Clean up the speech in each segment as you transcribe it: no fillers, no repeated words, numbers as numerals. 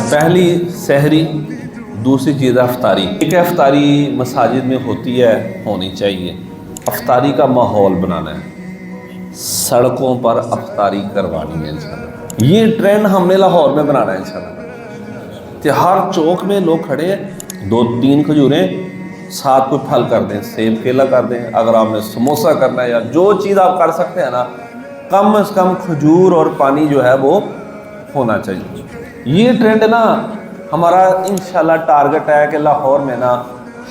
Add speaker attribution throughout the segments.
Speaker 1: پہلی سحری، دوسری چیز افطاری۔ ایک افطاری مساجد میں ہوتی ہے، ہونی چاہیے۔ افطاری کا ماحول بنانا ہے، سڑکوں پر افطاری کروانی ہے انشاءاللہ۔ یہ ٹرینڈ ہم نے لاہور میں بنانا ہے انشاءاللہ کہ ہر چوک میں لوگ کھڑے ہیں، 2-3 کھجوریں ساتھ کوئی پھل کر دیں، سیب کیلا کر دیں، اگر آپ نے سموسہ کرنا ہے یا جو چیز آپ کر سکتے ہیں نا، کم از کم کھجور اور پانی جو ہے وہ ہونا چاہیے۔ یہ ٹرینڈ نا ہمارا انشاءاللہ ٹارگٹ ہے کہ لاہور میں نا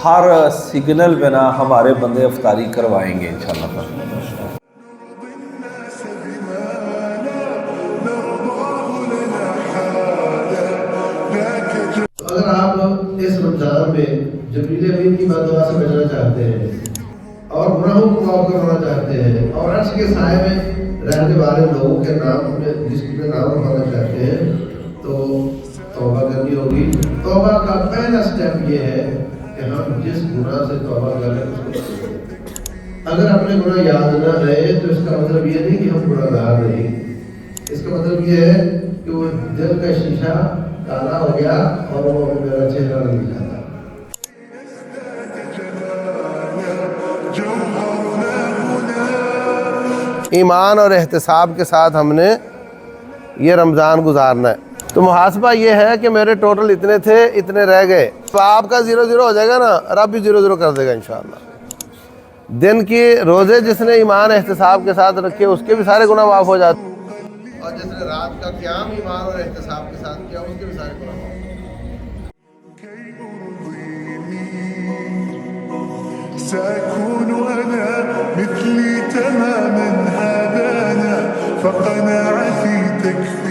Speaker 1: ہر سگنل پہ نا ہمارے بندے افطاری کروائیں گے انشاءاللہ۔
Speaker 2: اگر آپ اس رمضان میں جبریل امین کی بددعا سے بچنا چاہتے ہیں اور گناہوں کو معاف کروانا چاہتے ہیں اور عرش کے سائے میں رہنے والے لوگوں کے نام میں جس کے نام رکھوانا چاہتے ہیں تو توبہ کرنی ہوگی۔ توبہ کا پہلا سٹیپ یہ ہے کہ ہم جس گناہ سے توبہ کریں اس کو چھوڑیں۔ اگر اپنے گناہ یاد نہ رہے تو اس کا مطلب یہ نہیں کہ ہم گناہ گار نہیں، اس کا مطلب یہ ہے کہ وہ دل کا شیشہ کالا ہو گیا اور وہ میرا چہرہ نہیں جاتا۔ ایمان اور احتساب کے ساتھ ہم نے یہ رمضان گزارنا ہے۔ تو محاسبہ یہ ہے کہ میرے ٹوٹل اتنے تھے، اتنے رہ گئے، تو آپ کا 0-0 ہو جائے گا نا، رب بھی 0-0 کر دے گا انشاءاللہ۔ دن کی روزے جس نے ایمان احتساب کے ساتھ رکھے اس کے بھی سارے گناہ معاف ہو جاتے ہیں، اور جس نے رات کا قیام ایمان اور احتساب کے ساتھ کیا اس کے بھی سارے گناہ معاف ہو جاتے ہیں۔
Speaker 3: سأكون أنا مثلي تماما هذانا فقناعتي تكفي